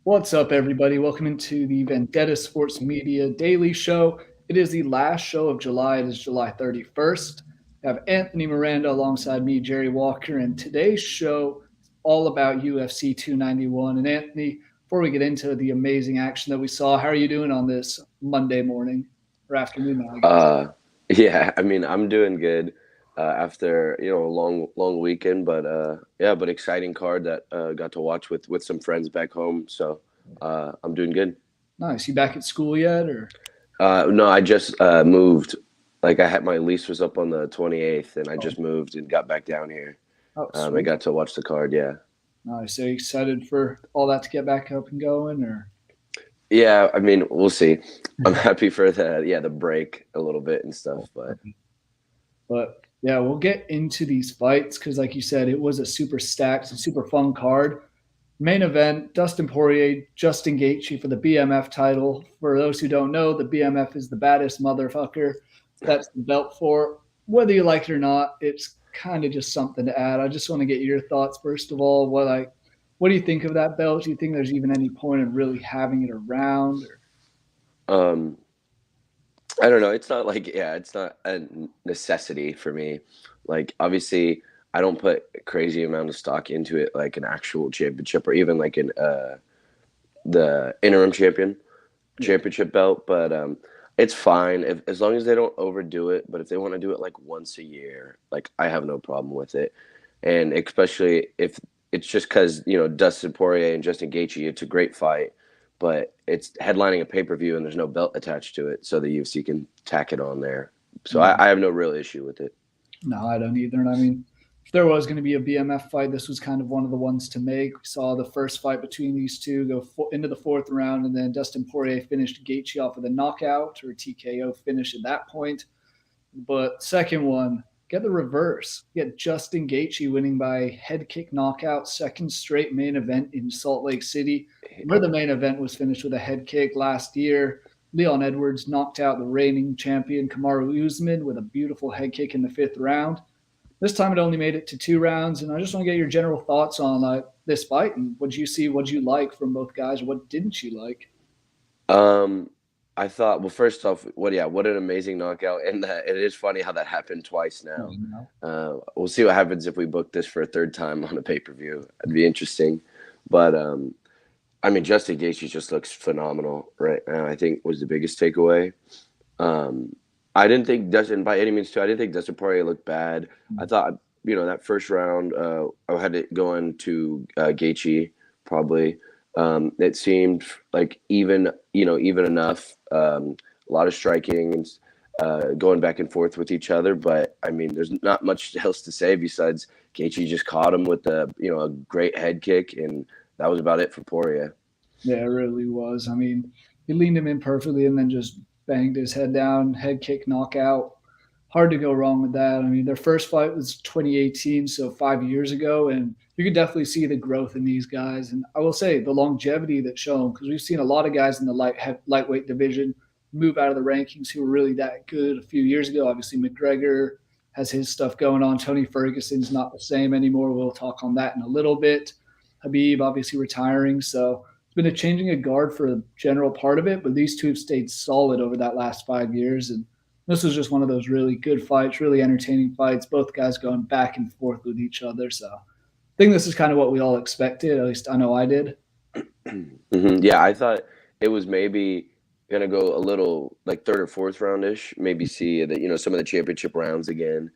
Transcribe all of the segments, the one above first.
What's up, everybody? Welcome into the Vendetta Sports Media Daily Show. It is the last show of July. It is July 31st. I have Anthony Miranda alongside me, Jerry Walker, and today's show is all about UFC 291. And Anthony, before we get into the amazing action that we saw, how are you doing on this Monday morning or afternoon now, I guess? Uh, yeah, I mean, I'm doing good after a long weekend, but yeah, but exciting card that got to watch with some friends back home. So I'm doing good. Nice. You back at school yet, or? No, I just moved. Like I had my lease was up on the 28th, and I Oh, just moved and got back down here. oh, I sweet. got to watch the card. Yeah, Nice. So you excited for all that to get back up and going, or? yeah. I mean, we'll see. I'm happy for the break a little bit and stuff, but But yeah, we'll get into these fights because, like you said, it was a super stacked and super fun card. Main event: Dustin Poirier, Justin Gaethje for the BMF title. For those who don't know, the BMF is the baddest motherfucker. That's the belt for. Whether you like it or not, it's kind of just something to add. I just want to get your thoughts first of all. What do you think of that belt? Do you think there's even any point of really having it around? Or, um, I don't know. It's not like it's not a necessity for me. Like obviously, I don't put a crazy amount of stock into it, like an actual championship or even like an the interim yeah, championship belt. But it's fine if as long as they don't overdo it. But if they want to do it like once a year, like I have no problem with it. And especially if it's just because Dustin Poirier and Justin Gaethje, it's a great fight, but it's headlining a pay per view and there's no belt attached to it, so the UFC can tack it on there. So yeah. I have no real issue with it. No, I don't either. And I mean, if there was going to be a BMF fight, this was kind of one of the ones to make. We saw the first fight between these two go into the fourth round, and then Dustin Poirier finished Gaethje off with a knockout or TKO finish at that point. But second one, get the reverse. Get Justin Gaethje winning by head kick knockout, second straight main event in Salt Lake City, where the main event was finished with a head kick last year. Leon Edwards knocked out the reigning champion Kamaru Usman with a beautiful head kick in the fifth round. This time it only made it to two rounds, and I just want to get your general thoughts on this fight and what you see, what you like from both guys, what didn't you like? Um, I thought, well, first off, what an amazing knockout, and that it is funny how that happened twice now. You know? We'll see what happens if we book this for a third time on a pay per view. It'd be interesting, but I mean, Justin Gaethje just looks phenomenal right now. I think was the biggest takeaway. Um, I didn't think Dustin by any means too. I didn't think Dustin Poirier looked bad. I thought that first round, I had it going to Gaethje probably. It seemed like even enough. A lot of striking and going back and forth with each other. But I mean, there's not much else to say besides Gaethje just caught him with a great head kick, and that was about it for Poirier. Yeah, it really was. I mean, he leaned him in perfectly and then just banged his head down, head kick, knockout. Hard to go wrong with that. I mean, their first fight was 2018, so 5 years ago, and you could definitely see the growth in these guys. And I will say the longevity that's shown because we've seen a lot of guys in the lightweight division move out of the rankings who were really that good a few years ago. Obviously, McGregor has his stuff going on. Tony Ferguson's not the same anymore. We'll talk on that in a little bit. Habib obviously retiring, so it's been a changing of guard for a general part of it, but these two have stayed solid over that last 5 years. And this was just one of those really good fights, really entertaining fights, both guys going back and forth with each other. So I think this is kind of what we all expected. At least I know I did. Yeah, I thought it was maybe gonna go a little like third or fourth roundish, maybe see that some of the championship rounds again,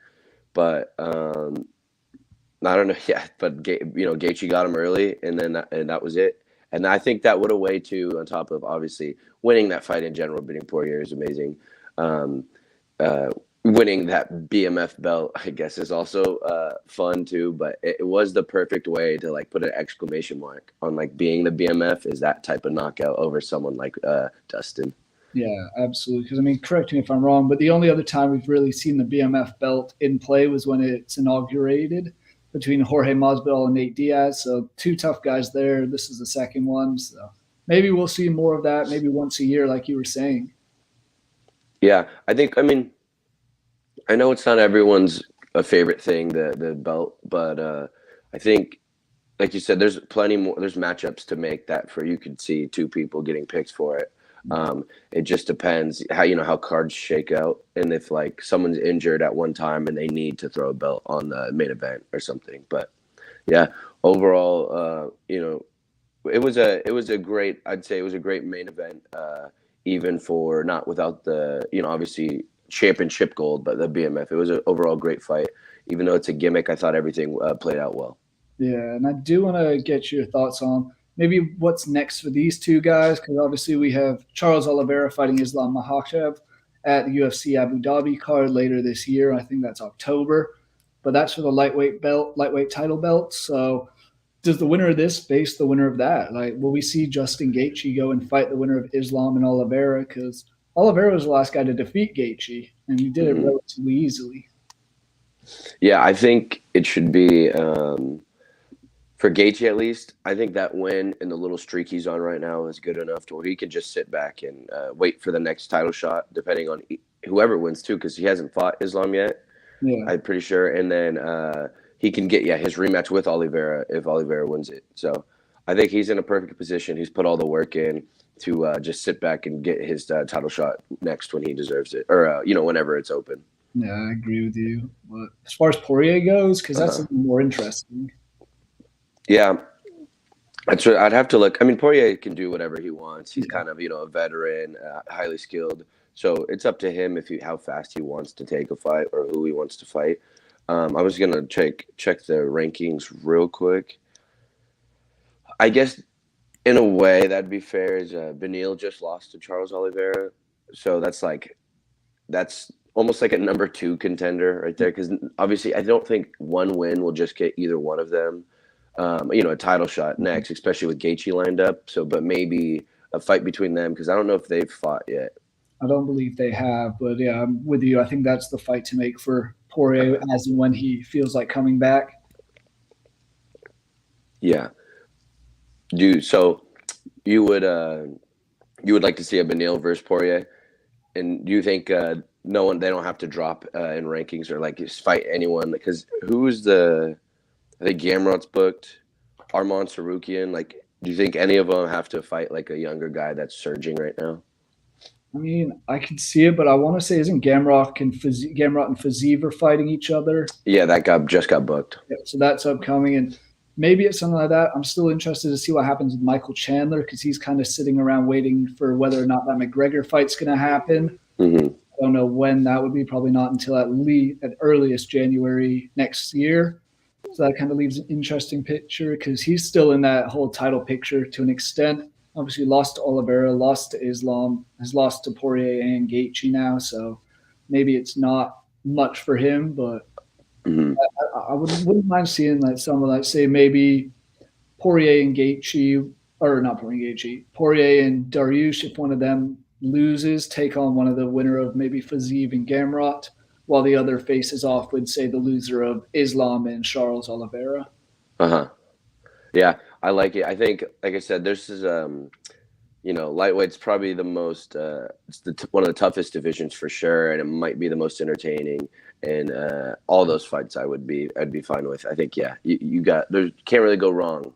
but I don't know. Yeah, but Gaethje got him early, and that was it. And I think that would have weighed too, on top of obviously winning that fight in general. Beating Poirier is amazing. Um, uh, Winning that BMF belt, I guess, is also fun too. But it was the perfect way to like put an exclamation mark on like being the BMF is that type of knockout over someone like Dustin. Yeah, absolutely. Because I mean, correct me if I'm wrong, but the only other time we've really seen the BMF belt in play was when it's inaugurated between Jorge Masvidal and Nate Diaz. So two tough guys there. This is the second one. So maybe we'll see more of that. Maybe once a year, like you were saying. Yeah, I think. I mean, I know it's not everyone's a favorite thing, the belt, but I think like you said, there's plenty more. There's matchups to make that for. You could see two people getting picked for it. It just depends how how cards shake out, and if like someone's injured at one time and they need to throw a belt on the main event or something. But yeah, overall, it was a great. I'd say it was a great main event, even for not without the obviously championship gold, but the BMF. It was an overall great fight, even though it's a gimmick. I thought everything played out well. Yeah, and I do want to get your thoughts on maybe what's next for these two guys, because obviously we have Charles Oliveira fighting Islam Makhachev at the UFC Abu Dhabi card later this year. I think that's October, but that's for the lightweight title belt. So does the winner of this face the winner of that? Like, will we see Justin Gaethje go and fight the winner of Islam and Oliveira? Because Oliveira was the last guy to defeat Gaethje, and he did it Hmm. relatively easily. Yeah, I think it should be. For Gaethje, at least, I think that win and the little streak he's on right now is good enough to where he can just sit back and wait for the next title shot, depending on whoever wins too, because he hasn't fought Islam yet. Yeah. I'm pretty sure, and then he can get his rematch with Oliveira if Oliveira wins it. So I think he's in a perfect position. He's put all the work in to just sit back and get his title shot next when he deserves it, or whenever it's open. Yeah, I agree with you. But as far as Poirier goes, because that's a Uh-huh. little more interesting. Yeah, that's what I'd have to look. I mean, Poirier can do whatever he wants. He's Yeah. kind of, a veteran, highly skilled. So it's up to him if how fast he wants to take a fight or who he wants to fight. I was gonna check the rankings real quick. I guess in a way that'd be fair. Is Beneil just lost to Charles Oliveira, so that's almost like a number two contender right there. Because obviously, I don't think one win will just get either one of them. A title shot next, especially with Gaethje lined up. So, but maybe a fight between them because I don't know if they've fought yet. I don't believe they have, but yeah, I'm with you. I think that's the fight to make for Poirier as and when he feels like coming back. Yeah, do so. You would you would like to see a Beneil versus Poirier, and do you think no one they don't have to drop in rankings or like just fight anyone because who's the I think Gamrot's booked, Arman Sarukian. Like, do you think any of them have to fight like a younger guy that's surging right now? I mean, I can see it, but I want to say isn't Gamrot and Fiziev are fighting each other? Yeah, that guy just got booked. Yeah, so that's upcoming, and maybe it's something like that. I'm still interested to see what happens with Michael Chandler because he's kind of sitting around waiting for whether or not that McGregor fight's going to happen. Hmm. I don't know when that would be. Probably not until at earliest January next year. So that kind of leaves an interesting picture because he's still in that whole title picture to an extent. Obviously, lost to Oliveira, lost to Islam, has lost to Poirier and Gaethje now. So maybe it's not much for him, but Hmm. I wouldn't mind seeing like someone like say maybe Poirier and Gaethje, or not Poirier and Gaethje, Poirier and Dariush. If one of them loses, take on one of the winner of maybe Fiziev and Gamrot, while the other faces off with say the loser of Islam and Charles Oliveira. Uh huh. Yeah, I like it. I think, like I said, this is lightweight's probably the most it's one of the toughest divisions for sure, and it might be the most entertaining. And all those fights, I'd be fine with. I think, yeah, you got there can't really go wrong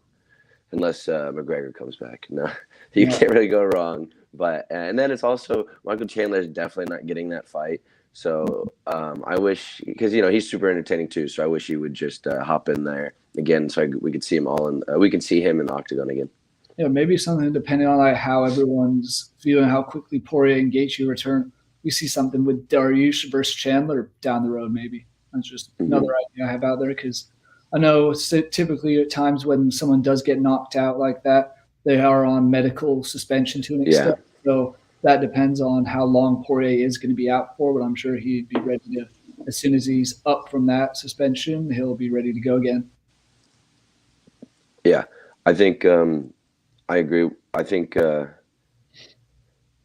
unless McGregor comes back. No, you No, can't really go wrong. But and then it's also Michael Chandler is definitely not getting that fight. So I wish because he's super entertaining too. So I wish he would just hop in there again, so we could see him all in. We can see him in the octagon again. yeah, maybe something depending on like how everyone's feeling, how quickly Poirier and Gaethje return. We see something with Dariush versus Chandler down the road. Maybe that's just another Hmm. idea I have out there because I know typically at times when someone does get knocked out like that, they are on medical suspension to an Yeah, extent. So that depends on how long Poirier is going to be out for. But I'm sure he'd be ready to, as soon as he's up from that suspension, he'll be ready to go again. yeah. I think I agree. I think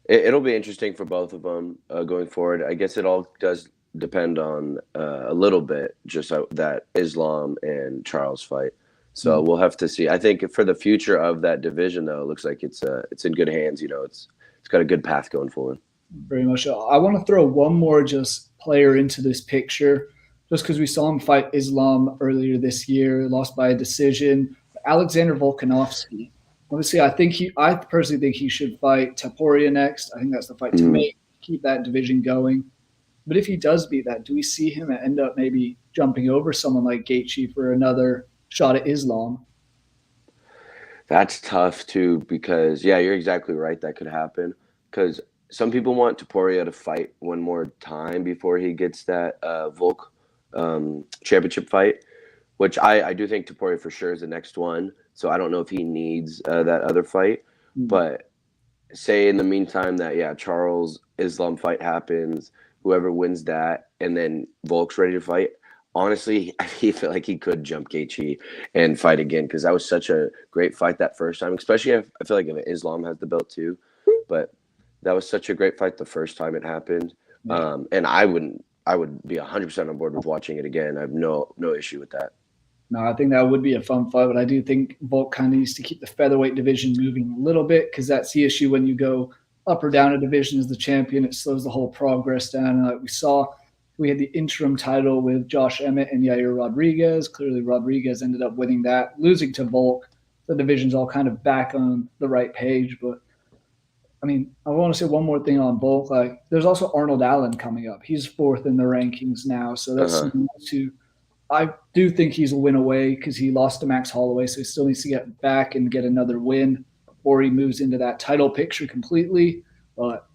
it'll be interesting for both of them going forward. I guess it all does depend on a little bit just that Islam and Charles fight. So we'll have to see. I think for the future of that division, though, it looks like it's in good hands. It's got a good path going forward. Very much so. I want to throw one more just player into this picture, just because we saw him fight Islam earlier this year, lost by a decision. Alexander Volkanovski. Obviously, I personally think he should fight Taporia next. I think that's the fight to Mhm. make, keep that division going. But if he does beat that, do we see him end up maybe jumping over someone like Gaethje for another shot at Islam? That's tough too because yeah, you're exactly right. That could happen because some people want Topuria to fight one more time before he gets that Volk championship fight, which I do think Topuria for sure is the next one. So I don't know if he needs that other fight, Hmm. but say in the meantime that yeah, Charles Islam fight happens, whoever wins that, and then Volk's ready to fight. Honestly, I feel like he could jump Gaethje and fight again because that was such a great fight that first time. Especially, if, I feel like if Islam has the belt too, but that was such a great fight the first time it happened. Yeah. And I would be 100% on board with watching it again. I have no issue with that. No, I think that would be a fun fight, but I do think Volk kind of needs to keep the featherweight division moving a little bit because that's the issue when you go up or down a division as the champion. It slows the whole progress down. And like we saw, we had the interim title with Josh Emmett and Yair Rodriguez. Clearly, Rodriguez ended up winning that, losing to Volk. The division's all kind of back on the right page. But I mean, I want to say one more thing on Volk. Like, there's also Arnold Allen coming up. He's fourth in the rankings now, so Uh that's huh. someone to I do think he's a win away because he lost to Max Holloway, so he still needs to get back and get another win before he moves into that title picture completely. But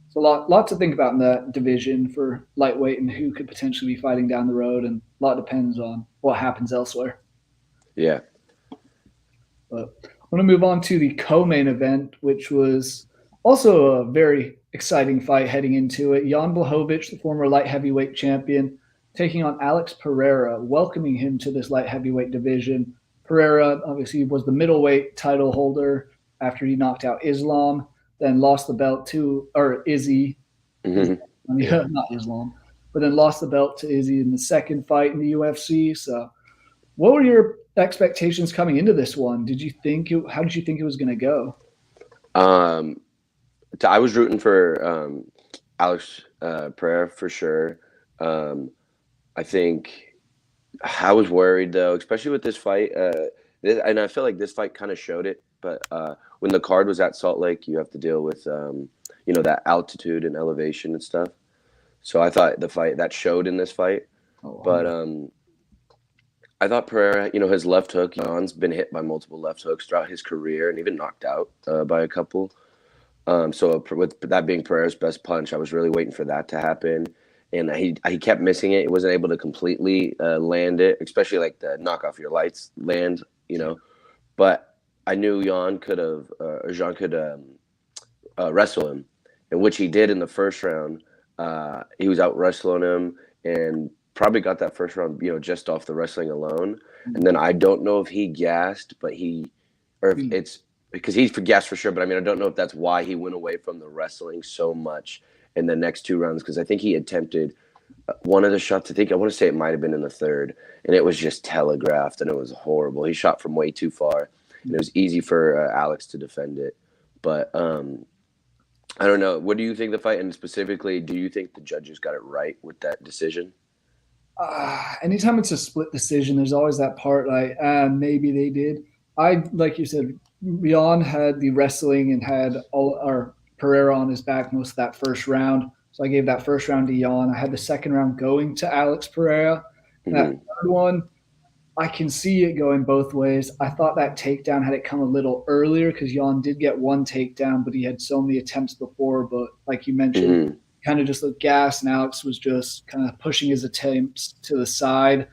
it's lot to think about in that division for lightweight and who could potentially be fighting down the road, and a lot depends on what happens elsewhere. Yeah. But I want to move on to the co-main event, which was also a very exciting fight heading into it. Jan Blachowicz, the former light heavyweight champion, taking on Alex Pereira, welcoming him to this light heavyweight division. Pereira obviously was the middleweight title holder after he knocked out Islam, then lost the belt to or Izzy, Islam, Hmm. Yeah. not Islam, but then lost the belt to Izzy in the second fight in the UFC. So what were your expectations coming into this one? How did you think it was going to go? Um, I was rooting for Alex Pereira for sure. Um, I think I was worried though, especially with this fight. And I feel like this fight kind of showed it. But when the card was at Salt Lake, you have to deal with that altitude and elevation and stuff. So I thought the fight that showed in this fight. Oh, But 100. I thought Pereira, his left hook, Jan's been hit by multiple left hooks throughout his career and even knocked out by a couple. So with that being Pereira's best punch, I was really waiting for that to happen, and he kept missing it. He wasn't able to completely land it, especially like the knock off your lights land, But I knew Jean could wrestle him, and which he did in the first round. He was out wrestling him and probably got that first round, just off the wrestling alone. And then I don't know if he gassed, or if it's because he's for gas for sure. But I mean, I don't know if that's why he went away from the wrestling so much in the next two rounds. Because I think he attempted one of the shots. I want to say it might have been in the third, and it was just telegraphed, and it was horrible. He shot from way too far, and it was easy for Alex to defend it. But I don't know. What do you think of the fight, and specifically, do you think the judges got it right with that decision? Anytime it's a split decision, there's always that part like maybe they did. I like you said, Rion had the wrestling and had all our Pereira on his back most of that first round. So I gave that first round to Jan. I had the second round going to Alex Pereira. That Mm-hmm. third one, I can see it going both ways. I thought that takedown had it come a little earlier because Jan did get one takedown, but he had so many attempts before. But like you mentioned, Mm-hmm. kind of just looked gas, and Alex was just kind of pushing his attempts to the side.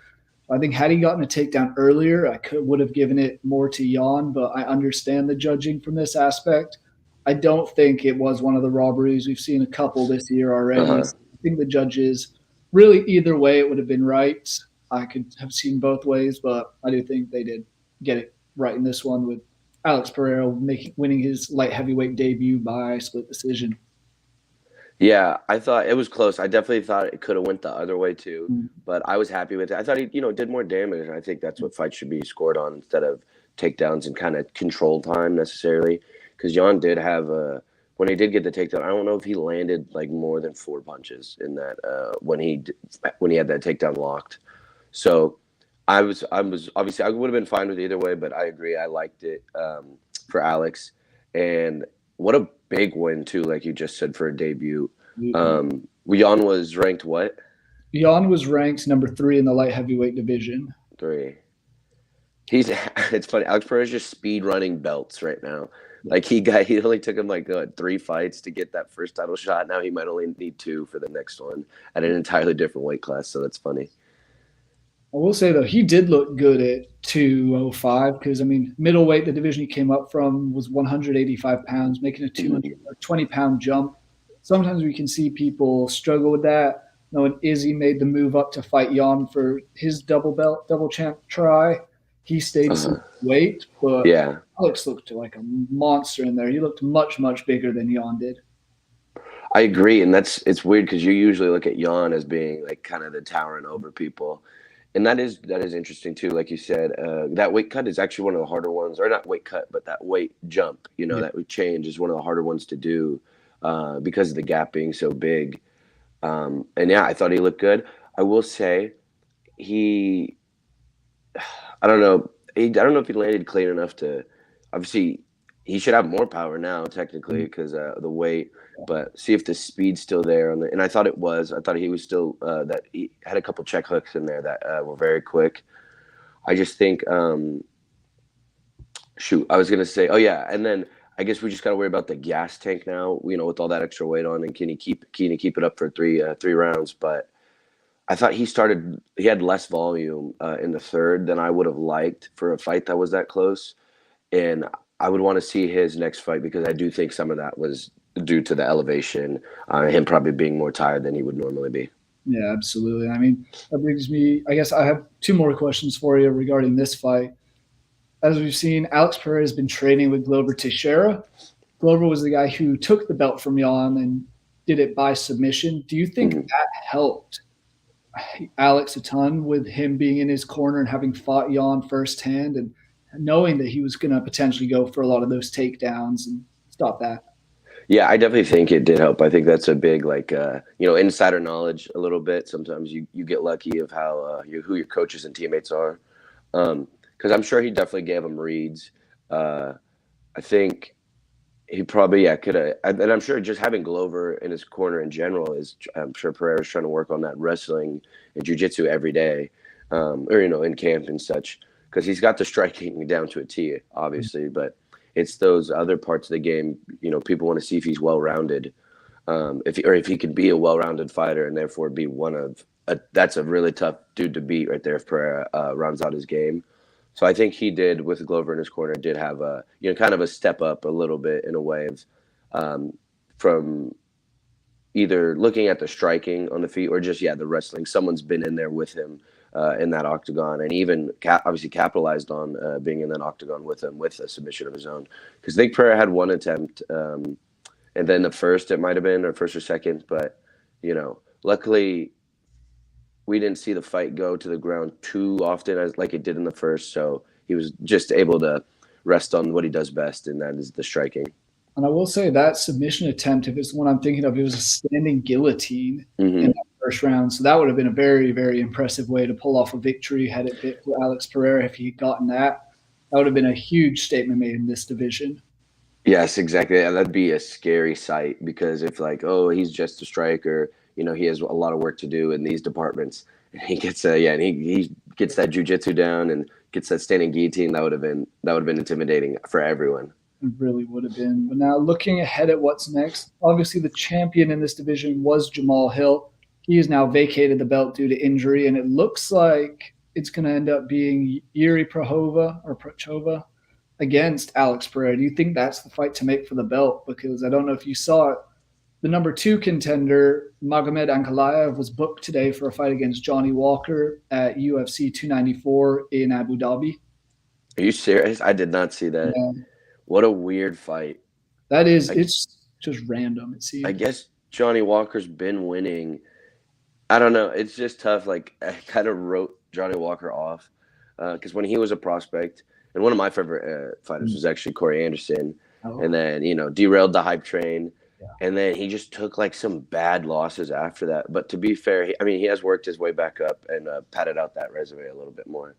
I think had he gotten a takedown earlier, would have given it more to Jan, but I understand the judging from this aspect. I don't think it was one of the robberies. We've seen a couple this year already. Uh-huh. So I think the judges really either way it would have been right. I could have seen both ways, but I do think they did get it right in this one with Alex Pereira winning his light heavyweight debut by split decision. Yeah, I thought it was close. I definitely thought it could have went the other way too, Mm. but I was happy with it. I thought he, did more damage, and I think that's what fights should be scored on instead of takedowns and kind of control time necessarily. Because Jan did have when he did get the takedown, I don't know if he landed like more than four punches in that when he had that takedown locked. So I was obviously I would have been fine with either way, but I agree. I liked it for Alex, and what a big win too, like you just said for a debut. Absolutely. Jan was ranked what? Jan was ranked number 3 in the light heavyweight division. 3. He's it's funny. Alex Perez just speed running belts right now. Like he only took him like 3 fights to get that first title shot. Now he might only need 2 for the next one at an entirely different weight class. So that's funny. I will say though, he did look good at 205 because I mean, middleweight, the division he came up from was 185 pounds, making a 220-pound jump. Sometimes we can see people struggle with that. You know, when Izzy made the move up to fight Jan for his double belt, double champ try, he stayed some weight, but Yeah, Alex looked like a monster in there. He looked much, much bigger than Jan did. I agree, and it's weird because you usually look at Jan as being like kind of the towering over people, and that is interesting too. Like you said, that weight cut is actually one of the harder ones, or not weight cut, but that weight jump. Yeah. That would change is one of the harder ones to do because of the gap being so big. And yeah, I thought he looked good. I will say he, I don't know, I don't know if he landed clean enough to. Obviously, he should have more power now, technically, because the weight. But see if the speed's still there. And I thought it was. I thought he was still that he had a couple check hooks in there that were very quick. I just think, shoot, I was gonna say, oh yeah, and then I guess we just gotta worry about the gas tank now. With all that extra weight on, and can he keep it up for three rounds? But I thought he had less volume in the third than I would have liked for a fight that was that close. And I would want to see his next fight because I do think some of that was due to the elevation, him probably being more tired than he would normally be. Yeah, absolutely. I mean, that brings me, I guess I have 2 more questions for you regarding this fight. As we've seen, Alex Pereira has been training with Glover Teixeira. Glover was the guy who took the belt from Jan and did it by submission. Do you think Mhm. that helped Alex a ton with him being in his corner and having fought Jan firsthand and knowing that he was going to potentially go for a lot of those takedowns and stop that? Yeah, I definitely think it did help. I think that's a big like insider knowledge a little bit. Sometimes you get lucky of how who your coaches and teammates are, because I'm sure he definitely gave them reads. I think he probably could have, and I'm sure just having Glover in his corner in general is. I'm sure Pereira's trying to work on that wrestling and jujitsu every day, or in camp and such, because he's got the striking down to a T, obviously, but it's those other parts of the game. People want to see if he's well rounded, if he could be a well rounded fighter and therefore be one of. That's a really tough dude to beat right there if Pereira rounds out his game. So I think he did with Glover in his corner did have a kind of a step up a little bit in a way of from either looking at the striking on the feet or just the wrestling. Someone's been in there with him in that octagon, and even obviously capitalized on being in that octagon with him with a submission of his own. Because I think Pereira had one attempt, and then the first it might have been or first or second, but luckily we didn't see the fight go to the ground too often as like it did in the first. So he was just able to rest on what he does best, and that is the striking. And I will say that submission attempt, if it's the one I'm thinking of, it was a standing guillotine in Hmm. that first round. So that would have been a very, very impressive way to pull off a victory had it been for Alex Pereira if he had gotten that. That would have been a huge statement made in this division. Yes, exactly. And that'd be a scary sight because if like, oh, he's just a striker, he has a lot of work to do in these departments. And he gets and he gets that jujitsu down and gets that standing guillotine. That would have been intimidating for everyone. It really would have been. But now looking ahead at what's next, obviously the champion in this division was Jamal Hill. He has now vacated the belt due to injury, and it looks like it's going to end up being Yuri Prochova against Alex Pereira. Do you think that's the fight to make for the belt? Because I don't know if you saw it. The number 2 contender, Magomed Ankalaev, was booked today for a fight against Johnny Walker at UFC 294 in Abu Dhabi. Are you serious? I did not see that. Yeah, What a weird fight. that is, I, it's just random, it I seems. guess Johnny Walker's been winning. I don't know. It's just tough. Like I kind of wrote Johnny Walker off because when he was a prospect, and one of my favorite fighters was actually Corey Anderson, Oh, and then derailed the hype train. and then he just took like some bad losses after that. But to be fair, I mean, he has worked his way back up and padded out that resume a little bit more.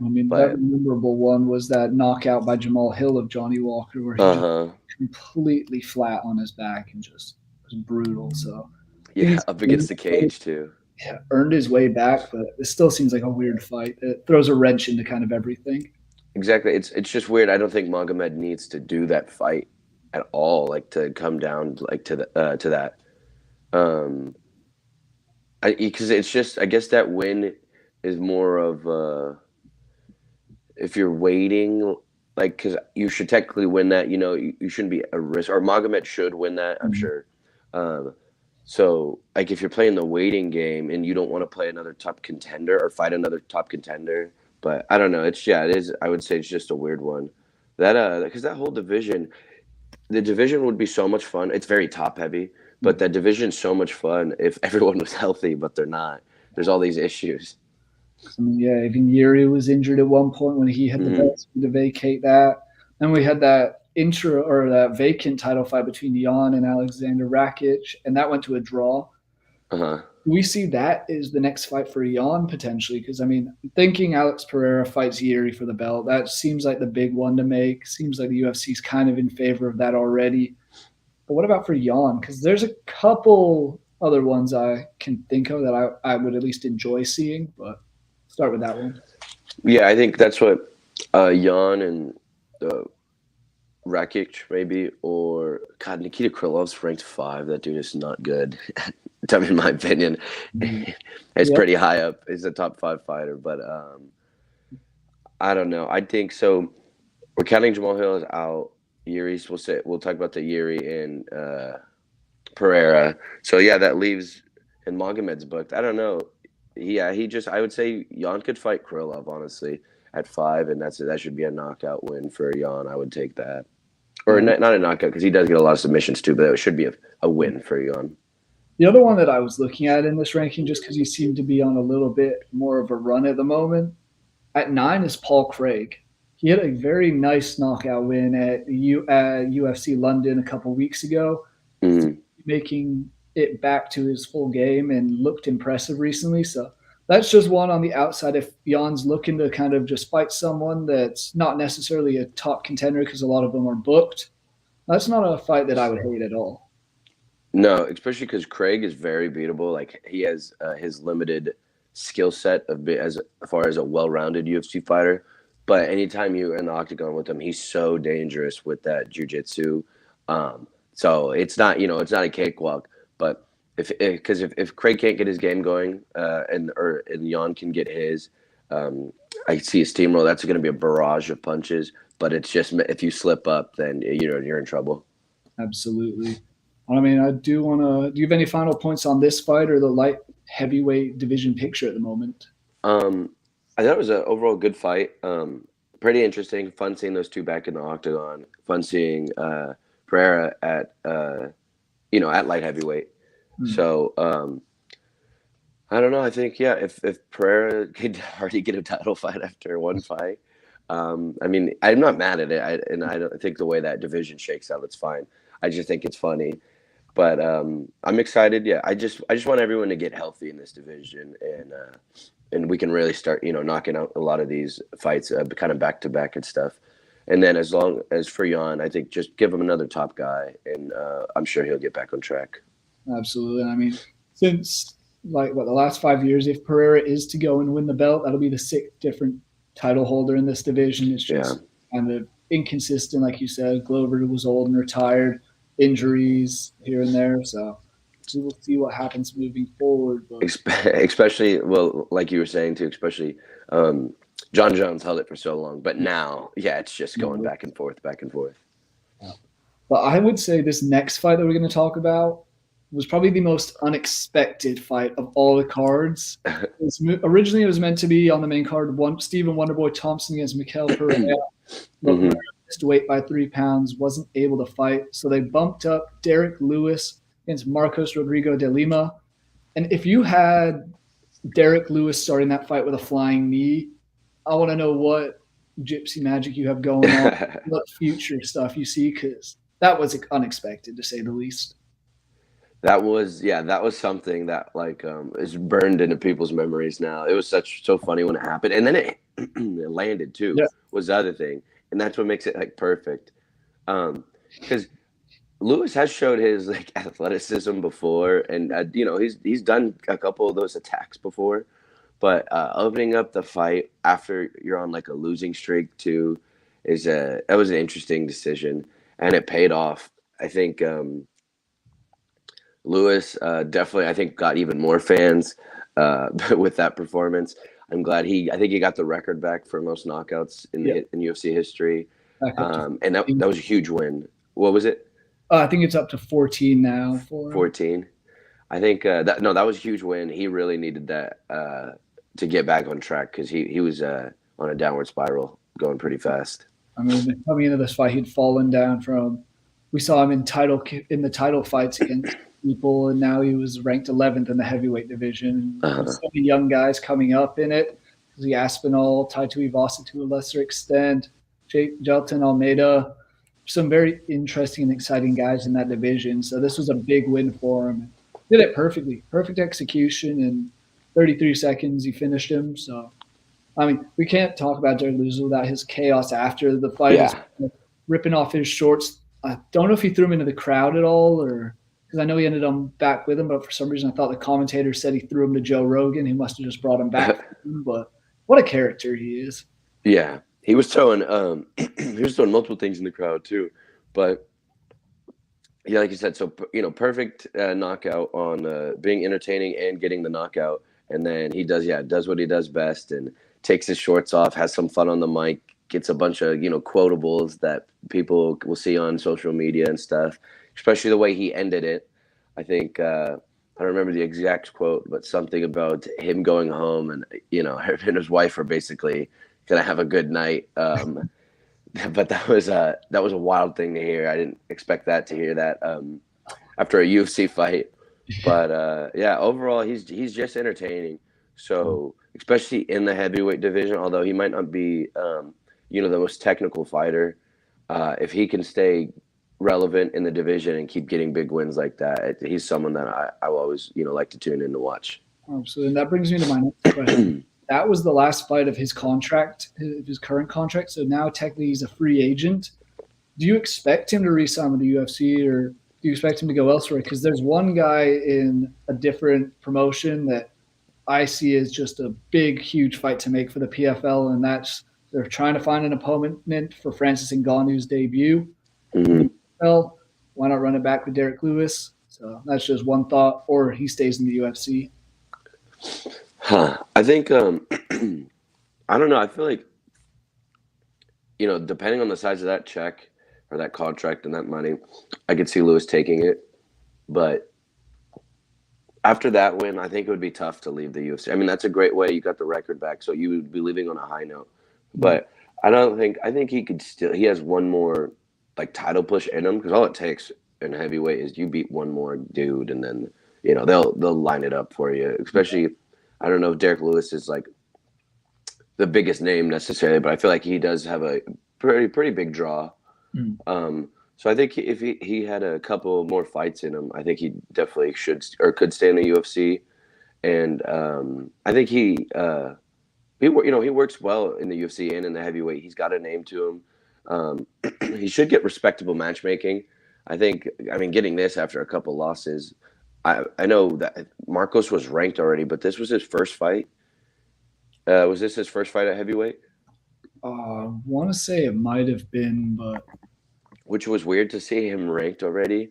I mean, that But memorable one was that knockout by Jamal Hill of Johnny Walker, where he just uh-huh, completely flat on his back and just was brutal. So I think yeah, up against the cage too. earned his way back, but it still seems like a weird fight. It throws a wrench into kind of everything. Exactly. It's just weird. I don't think Magomed needs to do that fight at all, like to come down like to that. Um, because it's just I guess that win is more of if you're waiting, like because you should technically win that. You shouldn't be a risk, or Magomed should win that. I'm Mhm. sure. Um, so like if you're playing the waiting game and you don't want to play another top contender or fight another top contender, but I don't know. It is. I would say it's just a weird one. That because that whole division, the division would be so much fun. It's very top heavy, but that division's so much fun if everyone was healthy, but they're not. There's all these issues. I mean, yeah, even Yuri was injured at one point when he had the Hmm. belt to vacate that. And we had that intro or that vacant title fight between Jan and Alexander Rakic, and that went to a draw. Uh-huh. We see that is the next fight for Jan potentially, because I mean, thinking Alex Pereira fights Yuri for the belt, that seems like the big one to make. Seems like the UFC is kind of in favor of that already. But what about for Jan? Because there's a couple other ones I can think of that I would at least enjoy seeing, but start with that one. Yeah, I think that's what Jan and uh, Rakic maybe, or God, Nikita Krylov's ranked 5. That dude is not good. In my opinion, Mhm. it's Yep. pretty high up. He's a top 5 fighter, but I don't know. I think so. We're counting Jamal Hill as out. Yuri's. We'll talk about the Yuri and Pereira. So yeah, that leaves in Magomed's book. I don't know. He just. I would say Jan could fight Krylov honestly at 5, and that should be a knockout win for Jan. I would take that, or Yeah. not a knockout because he does get a lot of submissions too, but it should be a win for Jan. The other one that I was looking at in this ranking, just because he seemed to be on a little bit more of a run at the moment, at 9 is Paul Craig. He had a very nice knockout win at UFC London a couple weeks ago, Mm. making it back to his full game and looked impressive recently. So that's just one on the outside. If Jan's looking to kind of just fight someone that's not necessarily a top contender because a lot of them are booked, that's not a fight that I would hate at all. No, especially because Craig is very beatable. Like he has his limited skill set as far as a well-rounded UFC fighter. But anytime you're in the octagon with him, he's so dangerous with that jujitsu. So it's not a cakewalk. But if Craig can't get his game going, and Jan can get his, I see a steamroll. That's going to be a barrage of punches. But it's just if you slip up, then you're in trouble. Absolutely. I mean, I do want to. Do you have any final points on this fight or the light heavyweight division picture at the moment? Um, I thought it was an overall good fight. Pretty interesting. Fun seeing those two back in the octagon. Fun seeing Pereira at light heavyweight. Hmm. So I don't know. I think if Pereira could already get a title fight after one fight, I mean, I'm not mad at it. I don't think the way that division shakes out, it's fine. I just think it's funny. But I'm excited. Yeah, I just want everyone to get healthy in this division, and we can really start knocking out a lot of these fights, kind of back to back and stuff. And then as long as for Jan, I think just give him another top guy, and I'm sure he'll get back on track. Absolutely. I mean, since like what the last 5 years, if Pereira is to go and win the belt, that'll be the sixth different title holder in this division. It's Yeah. just kind of inconsistent, like you said. Glover was old and retired, injuries here and there. So we will see what happens moving forward. But Especially, well, like you were saying too, especially um, John Jones held it for so long, but now, yeah, it's just going you back and forth, back and forth. know, but I would say this next fight that we're going to talk about was probably the most unexpected fight of all the cards. Originally, it was meant to be on the main card. Stephen Wonderboy Thompson against Mikael Pereira. But Pereira Hmm. missed weight by 3 pounds, wasn't able to fight. So they bumped up Derek Lewis against Marcos Rodrigo de Lima. And if you had Derek Lewis starting that fight with a flying knee, I want to know what gypsy magic you have going on, what future stuff you see, because that was unexpected to say the least. that was something that like is burned into people's memories now. It was so funny when it happened, and then it landed too. Yeah, Was the other thing, and that's what makes it like perfect. Because Lewis has showed his like athleticism before, and he's done a couple of those attacks before. But opening up the fight after you're on like a losing streak too that was an interesting decision, and it paid off. I think Lewis definitely I think got even more fans with that performance. I think he got the record back for most knockouts yeah, in UFC history, back up to and 14. that was a huge win. What was it? I think it's up to 14 now for him. 14. I think that was a huge win. He really needed that to get back on track because he was on a downward spiral going pretty fast. I mean, coming into this fight, he'd fallen down from. We saw him in the title fights against people, and now he was ranked 11th in the heavyweight division. Uh, There's so many young guys coming up in it. The Aspinall, Tai Tuivasa to a lesser extent, Jelton Almeida, some very interesting and exciting guys in that division. So this was a big win for him. Did it perfectly, perfect execution in 33 seconds. He finished him. So I mean, we can't talk about Derek Lewis without his chaos after the fight. Is yeah. ripping off his shorts. I don't know if he threw him into the crowd at all, or because I know he ended up back with him, but for some reason I thought the commentator said he threw him to Joe Rogan. He must have just brought him back. But what a character he is. Yeah, he was throwing he was throwing multiple things in the crowd too, but yeah, like you said, so perfect knockout on being entertaining and getting the knockout, and then he does what he does best and takes his shorts off, has some fun on the mic, gets a bunch of quotables that people will see on social media and stuff, especially the way he ended it. I think I don't remember the exact quote, but something about him going home and him and his wife are basically gonna have a good night. But that was a wild thing to hear. I didn't expect to hear that after a UFC fight. But yeah, overall he's just entertaining. So especially in the heavyweight division, although he might not be the most technical fighter, if he can stay relevant in the division and keep getting big wins like that, he's someone that I will always like to tune in to watch. So and that brings me to my next question. That was the last fight of his contract, his current contract. So now technically he's a free agent. Do you expect him to re-sign with the UFC, or do you expect him to go elsewhere? Because there's one guy in a different promotion that I see as just a big, huge fight to make for the PFL, and that's they're trying to find an opponent for Francis Ngannou's debut. Mm-hmm. Well, why not run it back with Derek Lewis? So that's just one thought, or he stays in the UFC. I think I don't know. I feel like depending on the size of that check or that contract and that money, I could see Lewis taking it. But after that win, I think it would be tough to leave the UFC. I mean, that's a great way. You got the record back, so you would be leaving on a high note. But I think he could still. He has one more like title push in him, because all it takes in heavyweight is you beat one more dude, and then they'll line it up for you. Especially, I don't know if Derek Lewis is like the biggest name necessarily, but I feel like he does have a pretty big draw. So I think if he had a couple more fights in him, I think he definitely should or could stay in the UFC. And I think he works well in the UFC and in the heavyweight. He's got a name to him. He should get respectable matchmaking. I mean, getting this after a couple losses, I know that Marcos was ranked already, but this was his first fight. Was this his first fight at heavyweight? I want to say it might have been, but Which was weird to see him ranked already.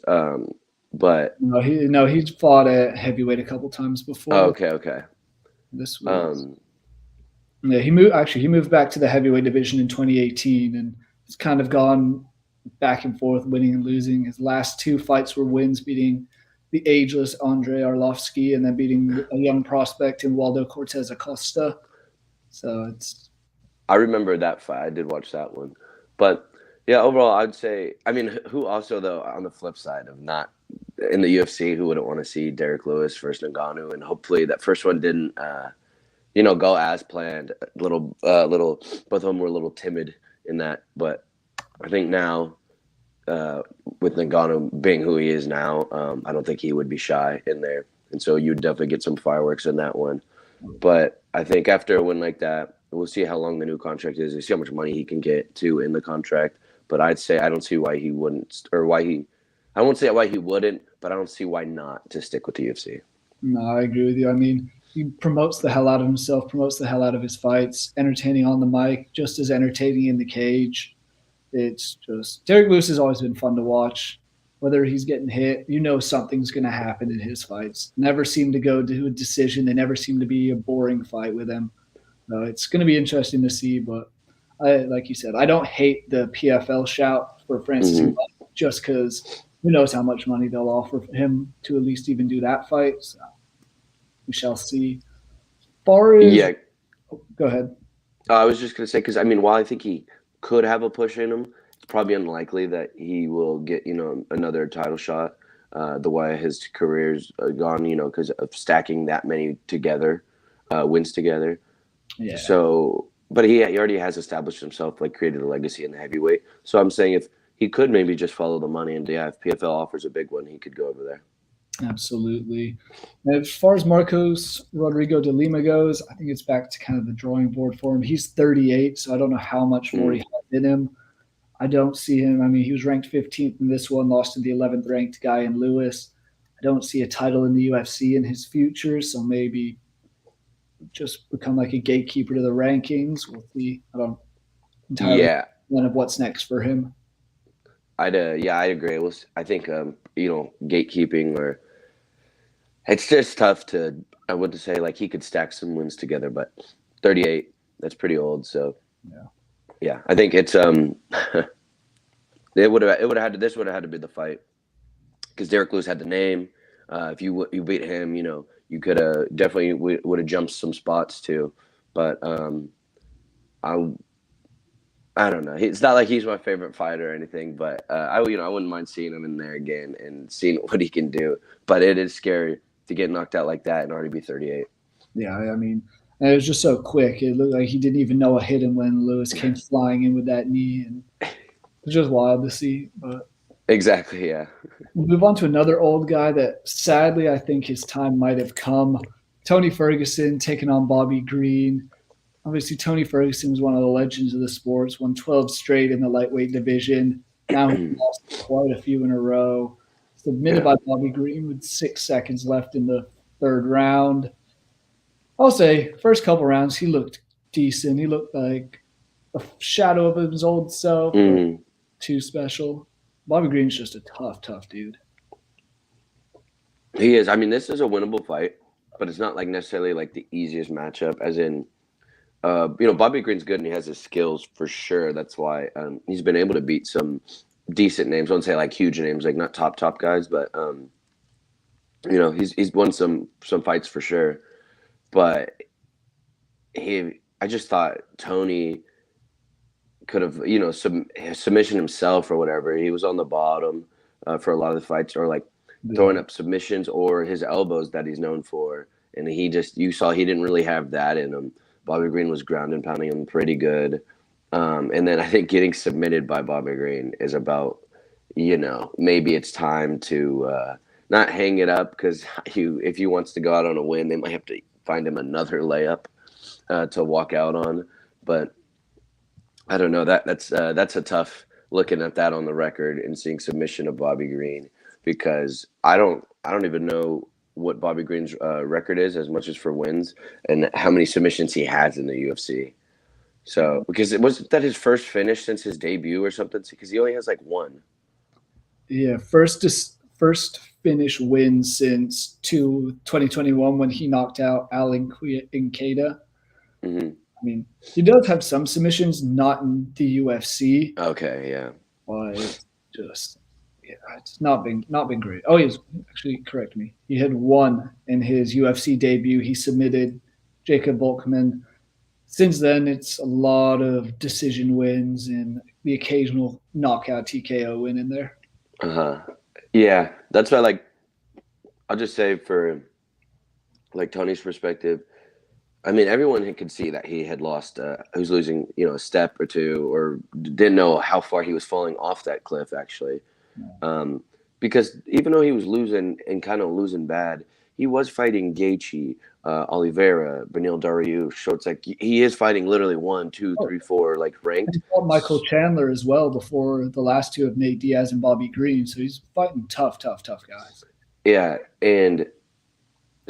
But he's fought at heavyweight a couple times before. oh, okay. This was he moved back to the heavyweight division in 2018, and it's kind of gone back and forth, winning and losing. His last two fights were wins, beating the ageless Andre Arlovsky and then beating a young prospect in Waldo Cortez Acosta. So I remember that fight. I did watch that one. But yeah, overall, I'd say, I mean, who also, though, on the flip side of not in the UFC, who wouldn't want to see Derek Lewis versus Ngannou? And hopefully that first one didn't, go as planned. Both of them were a little timid in that. But I think now with Ngannou being who he is now, I don't think he would be shy in there, and so you'd definitely get some fireworks in that one. But I think after a win like that, we'll see how long the new contract is. We see how much money he can get too in the contract. But I'd say I don't see why he wouldn't, or why he. I won't say why he wouldn't, but I don't see why not to stick with the UFC. No, I agree with you. I mean, he promotes the hell out of himself, promotes the hell out of his fights, entertaining on the mic, just as entertaining in the cage. It's just Derek Lewis has always been fun to watch. Whether he's getting hit, you know something's going to happen in his fights. Never seem to go to a decision. They never seem to be a boring fight with him. So it's going to be interesting to see. But like you said, I don't hate the PFL shout for Francis Mm-hmm. Ngannou just because who knows how much money they'll offer him to at least even do that fight. So we shall see. Far as Yeah, go ahead. I was just gonna say because I mean, while I think he could have a push in him, it's probably unlikely that he will get another title shot. The way his career's gone, because of stacking that many together, wins together. Yeah. So, but he already has established himself, like created a legacy in the heavyweight. So I'm saying if he could maybe just follow the money, and yeah, if PFL offers a big one, he could go over there. Absolutely. As far as Marcos Rodrigo de Lima goes, I think it's back to kind of the drawing board for him. He's 38, so I don't know how much more he has in him. I don't see him. I mean, he was ranked 15th in this one, lost to the 11th ranked guy in Lewis. I don't see a title in the UFC in his future, so maybe just become like a gatekeeper to the rankings. We'll see. I don't entirely Yeah, know of what's next for him. I agree. I think gatekeeping, or it's just tough to. I wouldn't say like he could stack some wins together, but 38, that's pretty old. So yeah, I think it's it would have had to, this would have had to be the fight because Derek Lewis had the name. If you beat him, you could have definitely would have jumped some spots too. But I I don't know. It's not like he's my favorite fighter or anything, but I wouldn't mind seeing him in there again and seeing what he can do. But it is scary to get knocked out like that and already be 38. Yeah, I mean, and it was just so quick. It looked like he didn't even know a hit him when Lewis came flying in with that knee, and it was just wild to see. But Exactly. Yeah. we'll move on to another old guy that sadly I think his time might have come. Tony Ferguson taking on Bobby Green. Obviously, Tony Ferguson was one of the legends of the sports, won 12 straight in the lightweight division. Now he's lost quite a few in a row. Submitted Yeah. by Bobby Green with 6 seconds left in the third round. I'll say, first couple rounds, he looked decent. He looked like a shadow of his old self, but Mm. too special. Bobby Green's just a tough, tough dude. He is. I mean, this is a winnable fight, but it's not like necessarily like the easiest matchup. As in, Bobby Green's good and he has his skills for sure. That's why he's been able to beat some decent names. I won't say like huge names, like not top guys, but he's won some fights for sure. But I just thought Tony could have, submission himself or whatever. He was on the bottom for a lot of the fights, or like throwing up submissions or his elbows that he's known for. And you saw he didn't really have that in him. Bobby Green was ground and pounding him pretty good. And then I think getting submitted by Bobby Green is about, maybe it's time to not hang it up, because if he wants to go out on a win, they might have to find him another layup to walk out on. But I don't know. That's a tough looking at that on the record and seeing submission of Bobby Green, because I don't even know what Bobby Green's record is as much as for wins and how many submissions he has in the UFC. So because it wasn't that his first finish since his debut or something, because he only has like one. Yeah, first finish win since 2021 when he knocked out Alan Incada. Mm-hmm. I mean, he does have some submissions, not in the UFC, Okay, yeah. but it's not been great. Oh, he's actually correct me. He had one in his UFC debut. He submitted Jacob Volkman. Since then, it's a lot of decision wins and the occasional knockout TKO win in there. Yeah, that's why. I'll just say for like Tony's perspective, I mean, everyone could see that he had lost. He was losing, a step or two, or didn't know how far he was falling off that cliff, actually. Because even though he was losing and kind of losing bad, he was fighting Gaethje, Oliveira, Benil Dariush. So it's like he is fighting literally one, two, Oh, three, four, like ranked. and fought Michael Chandler as well before the last two of Nate Diaz and Bobby Green. So he's fighting tough, tough, tough guys. Yeah, and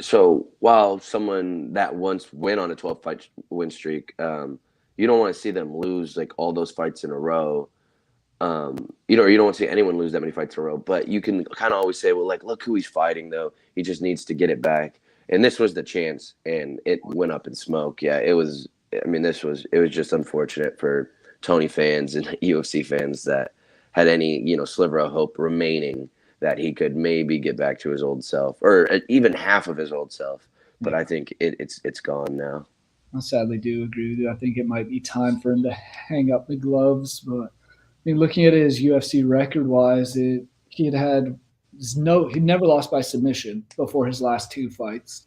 so while someone that once went on a 12 fight win streak, you don't want to see them lose like all those fights in a row. You don't want to see anyone lose that many fights in a row, but you can kind of always say, well, like, look who he's fighting, though. He just needs to get it back. And this was the chance, and it went up in smoke. Yeah, it was. I mean, it was just unfortunate for Tony fans and UFC fans that had any, sliver of hope remaining that he could maybe get back to his old self or even half of his old self. But Yeah, I think it's gone now. I sadly do agree with you. I think it might be time for him to hang up the gloves. But I mean, looking at his UFC record wise, he'd never lost by submission before his last two fights.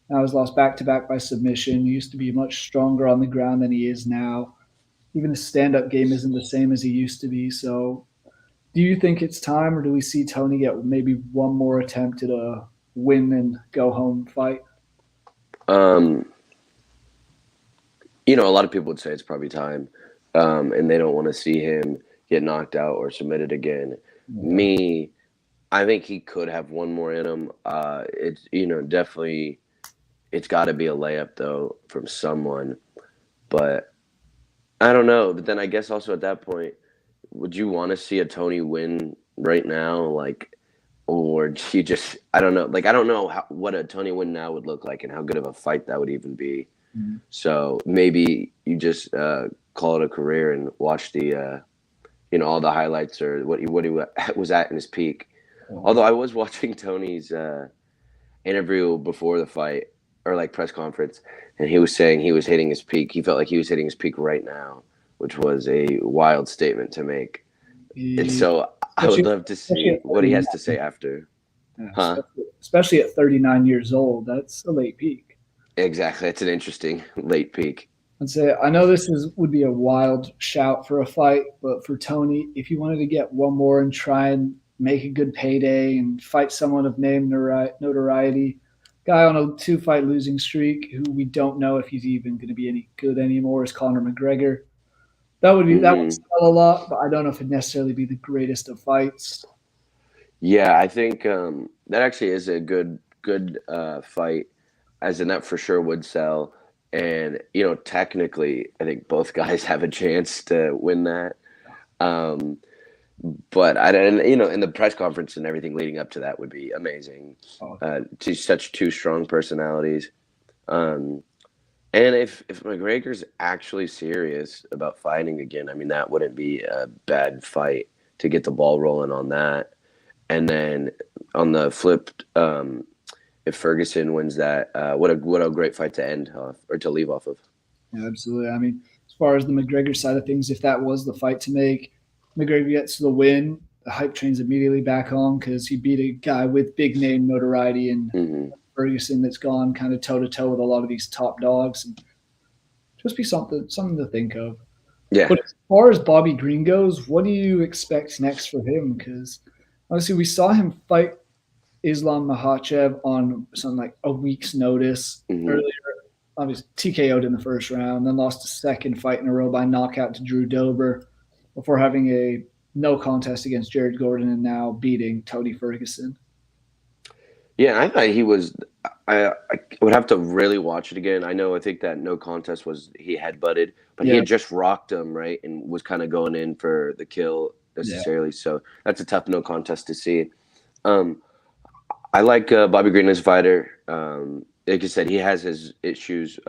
Now he's lost back to back by submission. He used to be much stronger on the ground than he is now. Even his stand up game isn't the same as he used to be. So, do you think it's time, or do we see Tony get maybe one more attempt at a win and go home fight? Um, a lot of people would say it's probably time, and they don't want to see him get knocked out or submitted again. Yeah. Me, I think he could have one more in him. It's definitely it's got to be a layup though from someone, but I don't know. But then I guess also at that point, would you want to see a Tony win right now, like, or do you just I don't know. Like I don't know what a Tony win now would look like and how good of a fight that would even be. Mhm. So maybe you just call it a career and watch the all the highlights or what he was at in his peak. Oh, Although I was watching Tony's interview before the fight or like press conference, and he was saying he was hitting his peak. He felt like he was hitting his peak right now, which was a wild statement to make. And he- so I would especially, love to especially see at what he has to 39, say after. yeah, Huh? especially at 39 years old. That's a late peak. Exactly. It's an interesting late peak. I'd say I know this is would be a wild shout for a fight, but for Tony, if you wanted to get one more and try and make a good payday and fight someone of name notoriety, guy on a two-fight losing streak who we don't know if he's even going to be any good anymore is Conor McGregor. That would Hmm. sell a lot, but I don't know if it'd necessarily be the greatest of fights. Yeah, I think that actually is a good fight, as in that for sure would sell. And technically, I think both guys have a chance to win that. Um, but I don't, in the press conference and everything leading up to that would be amazing. Oh, Such two strong personalities. Um, and if McGregor's actually serious about fighting again, I mean that wouldn't be a bad fight to get the ball rolling on that. And then on the flip, if Ferguson wins that, what a great fight to end off or to leave off of. yeah, absolutely. I mean, as far as the McGregor side of things, if that was the fight to make, McGregor gets the win. The hype train's immediately back on because he beat a guy with big name notoriety and Hmm. Ferguson that's gone kind of toe to toe with a lot of these top dogs, and just be something to think of. Yeah, But as far as Bobby Green goes, what do you expect next for him? Because honestly, we saw him fight Islam Makhachev on something like a week's notice hmm earlier. Obviously, TKO'd in the first round, then lost a second fight in a row by knockout to Drew Dober before having a no contest against Jared Gordon and now beating Tony Ferguson. yeah. I thought he was. I would have to really watch it again. I think that no contest was he headbutted, but he Yeah, had just rocked him right and was kind of going in for the kill yeah, necessarily. So that's a tough no contest to see. Um, I like Bobby Green as a fighter. Like I said, he has his issues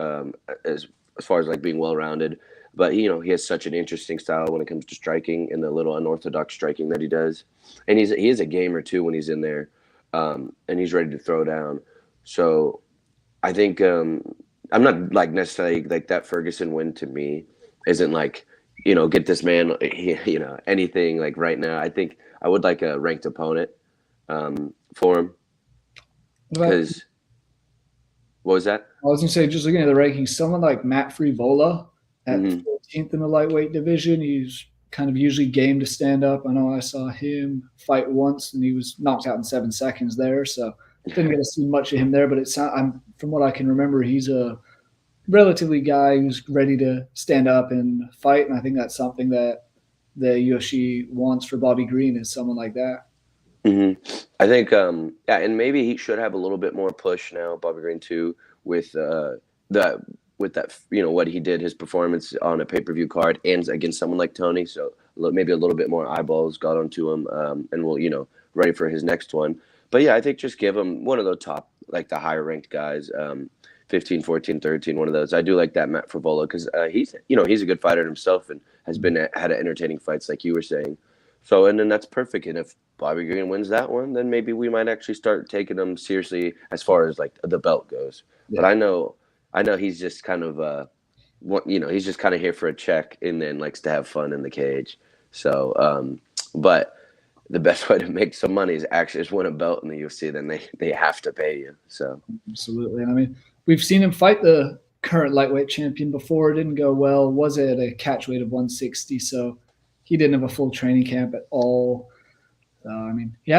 as far as like being well rounded, but he has such an interesting style when it comes to striking and the little unorthodox striking that he does, and he is a gamer too when he's in there, and he's ready to throw down. So I think I'm not like necessarily like that Ferguson win to me isn't like get this man anything like right now. I think I would like a ranked opponent for him what about, because what was that? I was going to say, just looking at the rankings, someone like Matt Frivola at Hmm. 14th in the lightweight division, he's kind of usually game to stand up. I know I saw him fight once, and he was knocked out in 7 seconds there. So didn't get to see much of him there. But from what I can remember, he's a relatively guy who's ready to stand up and fight, and I think that's something that the UFC wants for Bobby Green is someone like that. I think, yeah, and maybe he should have a little bit more push now, Bobby Green too, with the with that, what he did, his performance on a pay-per-view card and against someone like Tony. So maybe a little bit more eyeballs got onto him, and we'll, ready for his next one. But yeah, I think just give him one of the top, like the higher ranked guys, 15, 14, 13, one of those. I do like that Matt Favola because he's a good fighter himself and has had entertaining fights like you were saying. So, and then that's perfect. And if Bobby Green wins that one, then maybe we might actually start taking him seriously as far as like the belt goes. Yeah. But I know he's just kind of he's just kind of here for a check and then likes to have fun in the cage. So, but the best way to make some money is actually just win a belt in the UFC. Then they have to pay you. So absolutely. And I mean, we've seen him fight the current lightweight champion before. It didn't go well. Was it a catch weight of 160? So he didn't have a full training camp at all. I mean, he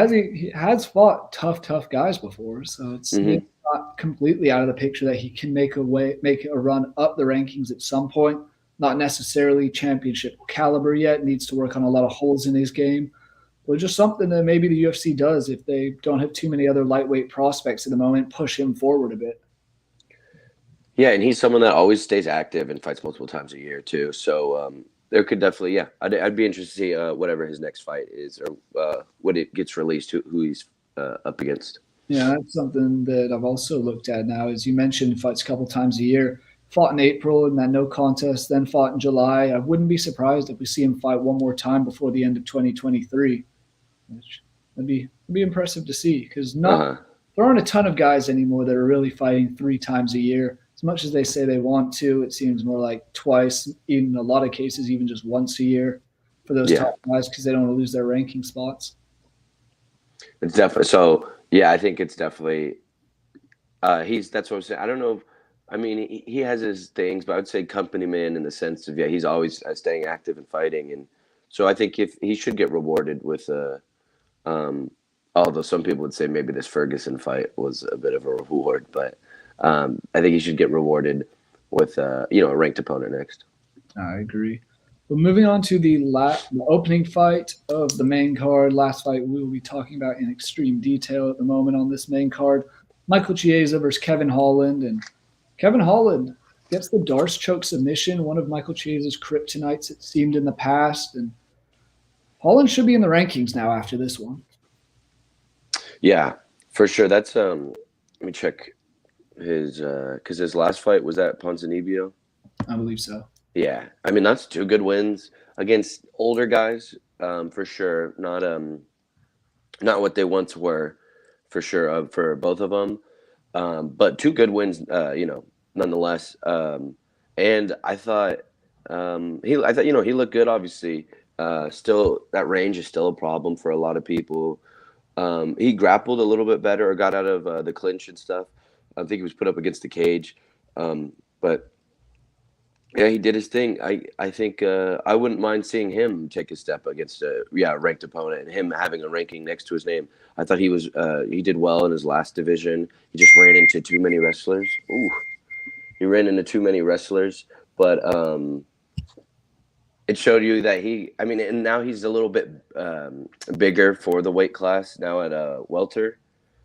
has fought tough guys before, so it's not completely out of the picture that he can make a run up the rankings at some point. Not necessarily championship caliber yet. Needs to work on a lot of holes in his game. But just something that maybe the UFC does if they don't have too many other lightweight prospects at the moment, push him forward a bit. Yeah, and he's someone that always stays active and fights multiple times a year too. So there could definitely, yeah, I'd be interested to see whatever his next fight is or when it gets released, who he's up against. Yeah, that's something that I've also looked at now. As you mentioned, fights a couple times a year. Fought in April in that no contest, then fought in July. I wouldn't be surprised if we see him fight one more time before the end of 2023. Which would be impressive to see because there aren't a ton of guys anymore that are really fighting 3 times a year. As much as they say they want to, it seems more like twice, in a lot of cases, even just once a year for those top guys because they don't want to lose their ranking spots. It's definitely so. Yeah, I think it's definitely. That's what I'm saying. I don't know. I mean, he has his things, but I would say company man in the sense of he's always staying active and fighting, and so I think if he should get rewarded with although some people would say maybe this Ferguson fight was a bit of a reward, but. I think he should get rewarded with a ranked opponent next. I agree. But moving on to the opening fight of the main card, last fight we will be talking about in extreme detail at the moment on this main card, Michael Chiesa versus Kevin Holland. And Kevin Holland gets the Darce choke submission, one of Michael Chiesa's kryptonites, it seemed, in the past. And Holland should be in the rankings now after this one. Yeah, for sure. That's let me check his because his last fight was at Ponzinibbio. I believe so. Yeah, I mean that's 2 good wins against older guys, for sure. Not what they once were, for sure, for both of them. But 2 good wins, nonetheless. And I thought he looked good. Obviously, still that range is still a problem for a lot of people. He grappled a little bit better or got out of the clinch and stuff. I think he was put up against the cage, but yeah, he did his thing. I think I wouldn't mind seeing him take a step against a ranked opponent and him having a ranking next to his name. I thought he did well in his last division. He just ran into too many wrestlers. He ran into too many wrestlers, but it showed you that and now he's a little bit bigger for the weight class now at welter,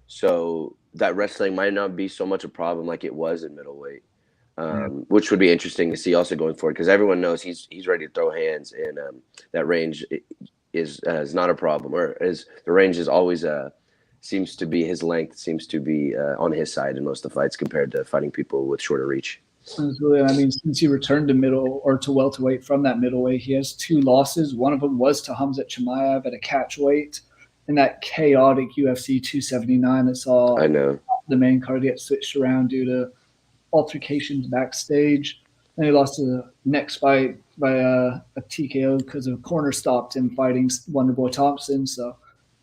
so that wrestling might not be so much a problem like it was in middleweight, which would be interesting to see also going forward because everyone knows he's ready to throw hands, and that range is not a problem, or the range is always seems to be his length seems to be on his side in most of the fights compared to fighting people with shorter reach. Absolutely. I mean, since he returned to welterweight from that middleweight, he has 2 losses. One of them was to Khamzat Chimaev at a catch weight in that chaotic UFC 279 that saw the main card get switched around due to altercations backstage. And he lost to the next fight by a TKO because a corner stopped him fighting Wonderboy Thompson. So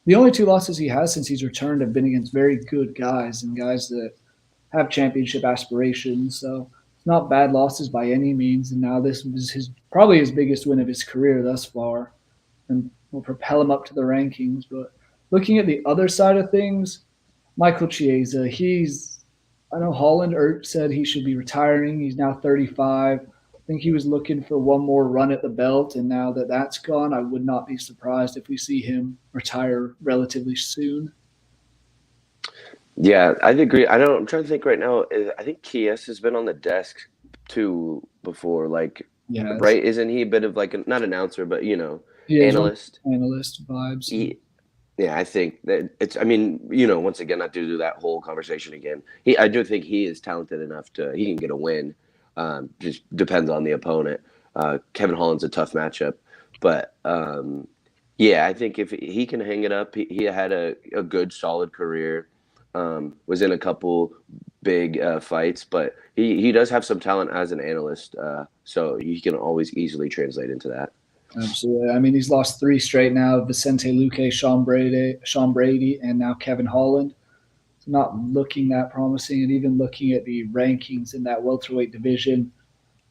the only 2 losses he has since he's returned have been against very good guys and guys that have championship aspirations. So not bad losses by any means, and now this was his probably his biggest win of his career thus far, and will propel him up to the rankings. But looking at the other side of things, Michael Chiesa, I know Holland Ert said he should be retiring. He's now 35. I think he was looking for one more run at the belt, and now that that's gone, I would not be surprised if we see him retire relatively soon. Yeah, I agree. I don't. I'm trying to think right now. I think Kies has been on the desk too before. Like, Yes, right? Isn't he a bit of like not announcer, but he is one of analyst? the analyst vibes. He, yeah, I think that it's. I mean, once again, not to do that whole conversation again. I do think he is talented enough to. He can get a win. Just depends on the opponent. Kevin Holland's a tough matchup, but yeah, I think if he can hang it up, he had a good, solid career. Was in a couple big fights, but he does have some talent as an analyst, so he can always easily translate into that. Absolutely. I mean, he's lost three straight now: Vicente Luque, Sean Brady, and now Kevin Holland. It's not looking that promising. And even looking at the rankings in that welterweight division,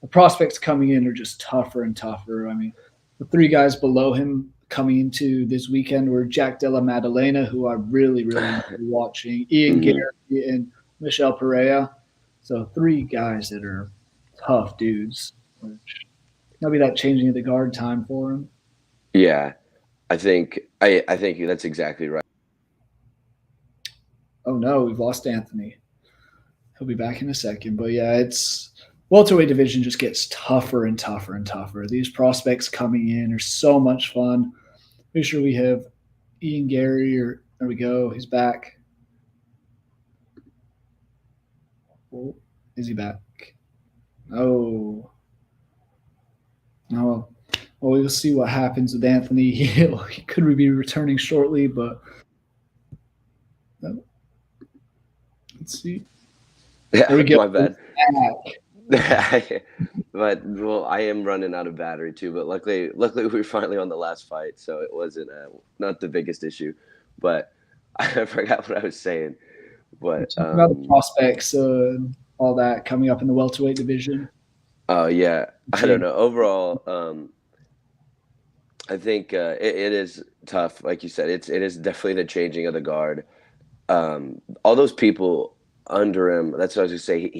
the prospects coming in are just tougher and tougher. I mean, the three guys below him coming into this weekend were Jack Della Maddalena, who I really, really enjoy watching, Ian Hmm. Gary, and Michelle Pereira. So three guys that are tough dudes. Which maybe that changing of the guard time for him. Yeah, I think that's exactly right. Oh no, we've lost Anthony. He'll be back in a second. But yeah, it's welterweight division just gets tougher and tougher and tougher. These prospects coming in are so much fun. Pretty sure we have Ian Gary, or there we go. He's back. Oh, is he back? Oh, no. Well, we'll see what happens with Anthony. He could be returning shortly, but let's see. Yeah, There we go. my He's bad. back. But well, I am running out of battery too. But luckily we were finally on the last fight, so it wasn't not the biggest issue. But I forgot what I was saying. But Talking about the prospects, all that coming up in the welterweight division. oh yeah, I don't Gee, know. Overall, I think it is tough. Like you said, it is definitely the changing of the guard. All those people under him. That's what I was gonna say.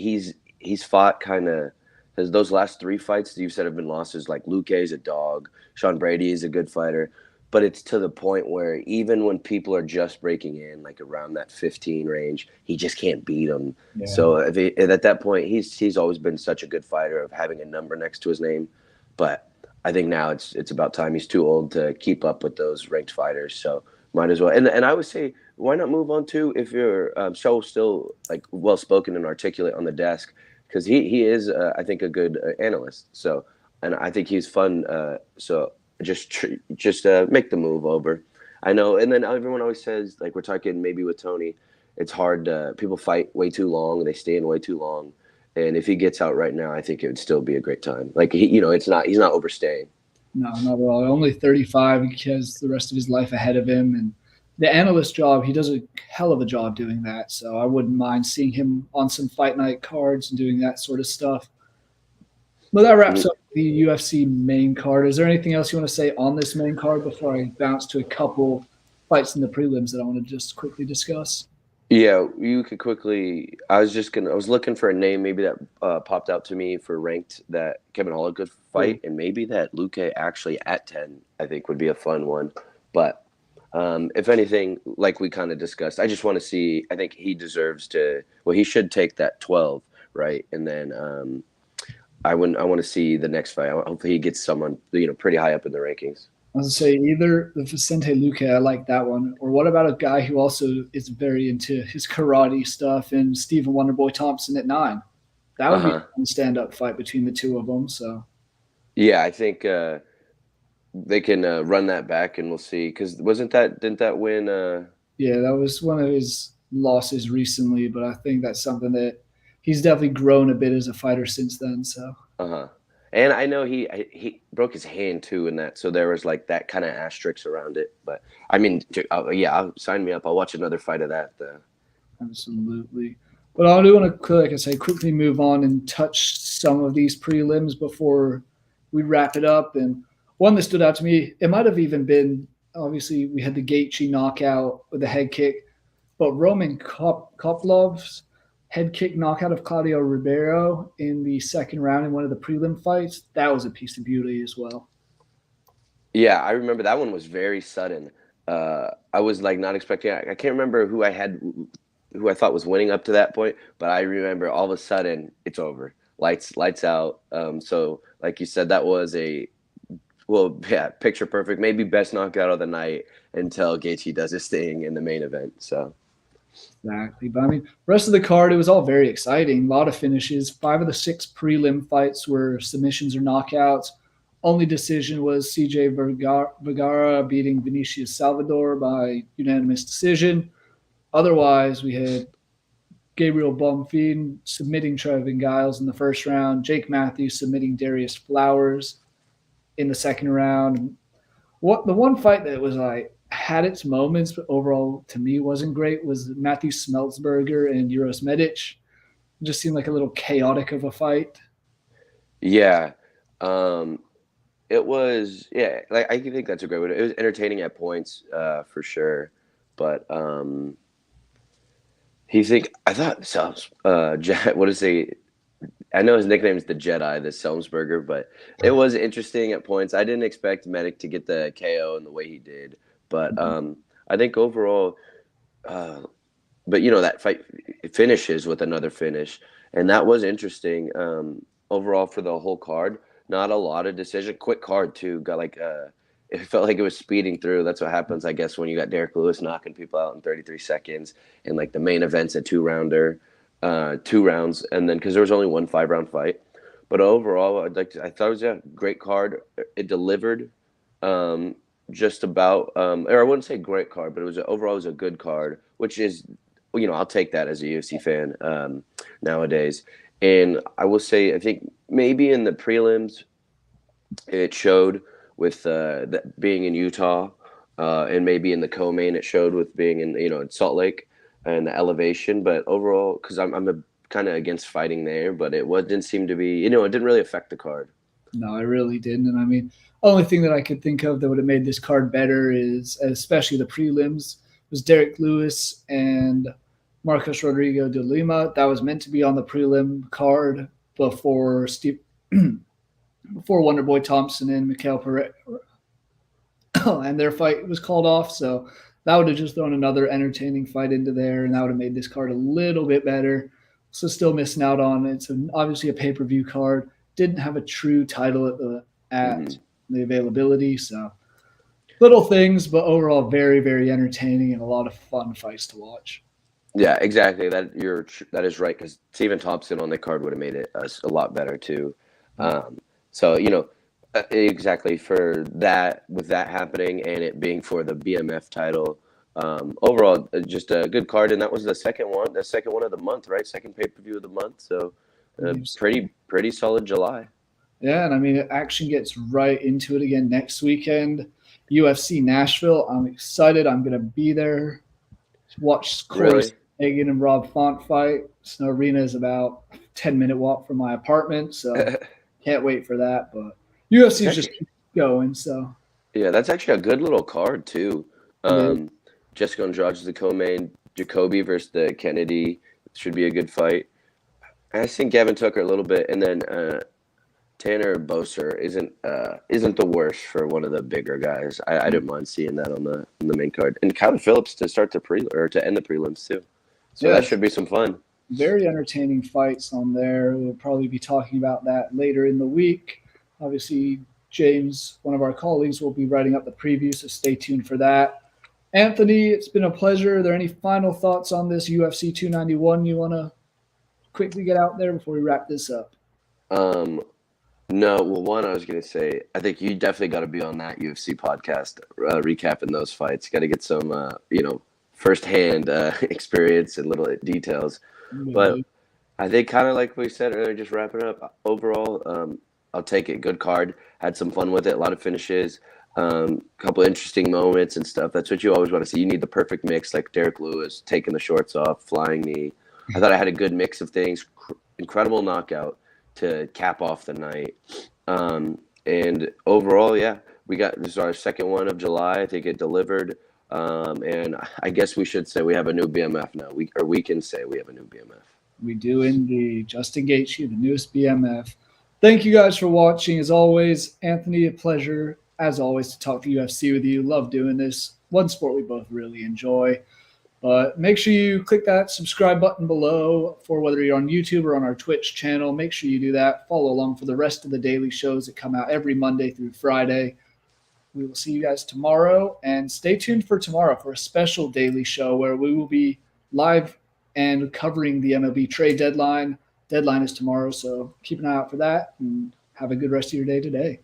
He's fought kind of has those last three fights that you said have been losses. Like Luke is a dog. Sean Brady is a good fighter, but it's to the point where even when people are just breaking in, like around that 15 range, he just can't beat them. yeah, So at that point, he's always been such a good fighter of having a number next to his name, but I think now it's about time. He's too old to keep up with those ranked fighters, so might as well. And I would say, why not move on to if you're so still like well spoken and articulate on the desk, because he is I think a good analyst. So and I think he's fun. So just make the move over. I know, and then everyone always says like we're talking maybe with Tony, it's hard. People fight way too long. They stay in way too long. And if he gets out right now, I think it would still be a great time. Like he's not overstaying. no, not at all. Only 35. He has the rest of his life ahead of him, and the analyst job, he does a hell of a job doing that. So I wouldn't mind seeing him on some fight night cards and doing that sort of stuff. But that wraps up the UFC main card. Is there anything else you want to say on this main card before I bounce to a couple fights in the prelims that I want to just quickly discuss? Yeah, you could quickly. I was looking for a name maybe that popped out to me for ranked that Kevin Holland could fight, and maybe that Luke actually at 10. I think would be a fun one. But if anything, like we kind of discussed, I just want to see. I think he deserves to. Well, he should take that 12, right? And then I want to see the next fight. Hopefully, he gets someone pretty high up in the rankings. I was gonna say either the Vicente Luque, I like that one, or what about a guy who also is very into his karate stuff, and Stephen Wonderboy Thompson at 9. That Uh would be huh. a fun stand-up fight between the two of them. So Yeah, I think they can run that back, and we'll see. Because wasn't that didn't that win? yeah, that was one of his losses recently, but I think that's something that he's definitely grown a bit as a fighter since then. So Uh-huh. And I know he broke his hand too in that, so there was like that kind of asterisk around it. But I mean, yeah, sign me up. I'll watch another fight of that. absolutely. But I do want to, like I say, quickly move on and touch some of these prelims before we'd wrap it up. And one that stood out to me, it might have even been, obviously we had the Gaethje knockout with the head kick, but Roman Koplov's head kick knockout of Claudio Ribeiro in the second round in one of the prelim fights, that was a piece of beauty as well. Yeah, I remember that one was very sudden. I was like not expecting. I can't remember who I thought was winning up to that point, but I remember all of a sudden it's over, lights out. So like you said, that was yeah, picture perfect, maybe best knockout of the night until Gaethje does his thing in the main event. So Exactly. But I mean, rest of the card, it was all very exciting. A lot of finishes. 5 of the 6 prelim fights were submissions or knockouts. Only decision was CJ Vergara beating Vinicius Salvador by unanimous decision. Otherwise, we had Gabriel Bonfim submitting Trevin Giles in the first round, Jake Matthews submitting Darius Flowers in the second round. What the one fight that was like had its moments, but overall to me wasn't great was Matthew Smeltsberger and Uros Medic. It just seemed like a little chaotic of a fight. yeah, um, it was like I think that's a great one. It was entertaining at points, for sure, but I thought what is he? I know his nickname is the Jedi, the Selmsberger, but it was interesting at points. I didn't expect Medic to get the KO in the way he did, but I think overall, uh, but that fight finishes with another finish, and that was interesting. Overall for the whole card, not a lot of decision, quick card too. Got like it felt like it was speeding through. That's what happens, I guess, when you got Derek Lewis knocking people out in 33 seconds, and like the main event's a 2-rounder. 2 rounds, and then because there was only one 5-round fight, but overall, I thought it was a great card. It delivered, just about, or I wouldn't say great card, but overall it was a good card, which is, I'll take that as a UFC fan nowadays. And I will say, I think maybe in the prelims, it showed with that being in Utah, and maybe in the co-main it showed with being in Salt Lake and the elevation. But overall, because I'm a kind of against fighting there, but didn't seem to be, it didn't really affect the card. No, I really didn't. And I mean, only thing that I could think of that would have made this card better is, especially the prelims, was Derek Lewis and Marcos Rodrigo de Lima. That was meant to be on the prelim card before before Wonderboy Thompson and Mikael Pereira, and their fight was called off. So that would have just thrown another entertaining fight into there, and that would have made this card a little bit better. So still missing out on it's obviously a pay per view card. Didn't have a true title at the availability. So little things, but overall very very entertaining and a lot of fun fights to watch. Yeah, exactly. That is right, because Stephen Thompson on the card would have made it a lot better too. So exactly for that, with that happening and it being for the BMF title. Overall, just a good card, and that was the second one of the month, right? Second pay per view of the month. So pretty solid July. Yeah, and I mean, action gets right into it again next weekend. UFC Nashville. I'm excited. I'm going to be there. Watch Corey Really? Hagan and Rob Font fight. Snow Arena is about a 10-minute walk from my apartment, so can't wait for that. But UFC is just keep going. So yeah, that's actually a good little card too. Jessica Andrade is the co-main. Jacoby versus the Kennedy should be a good fight. I think Gavin Tucker a little bit, and then Tanner Boser isn't the worst for one of the bigger guys. I didn't mind seeing that on the main card, and Kyler Phillips to start to end the prelims too. So that should be some fun. Very entertaining fights on there. We'll probably be talking about that later in the week. Obviously, James, one of our colleagues, will be writing up the preview, so stay tuned for that. Anthony, it's been a pleasure. Are there any final thoughts on this UFC 291 you want to quickly get out there before we wrap this up? No, well, one, I was going to say, I think you definitely got to be on that UFC podcast, recapping those fights. Got to get some, firsthand experience and little details. Mm-hmm. But I think kind of like we said earlier, just wrapping up, overall, I'll take it. Good card. Had some fun with it. A lot of finishes. Couple interesting moments and stuff. That's what you always want to see. You need the perfect mix, like Derek Lewis taking the shorts off, flying knee. I thought I had a good mix of things. Incredible knockout to cap off the night. And And overall, yeah, we got this is our second one of July. I think it delivered. And I guess we should say we have a new BMF now. We can say we have a new BMF. We do indeed. Justin Gaethje, the newest BMF. Thank you guys for watching. As always, Anthony, a pleasure as always to talk to UFC with you. Love doing this. One sport we both really enjoy. But make sure you click that subscribe button below for whether you're on YouTube or on our Twitch channel. Make sure you do that. Follow along for the rest of the daily shows that come out every Monday through Friday. We will see you guys tomorrow, and stay tuned for tomorrow for a special daily show where we will be live and covering the MLB trade deadline. Deadline is tomorrow, so keep an eye out for that, and have a good rest of your day today.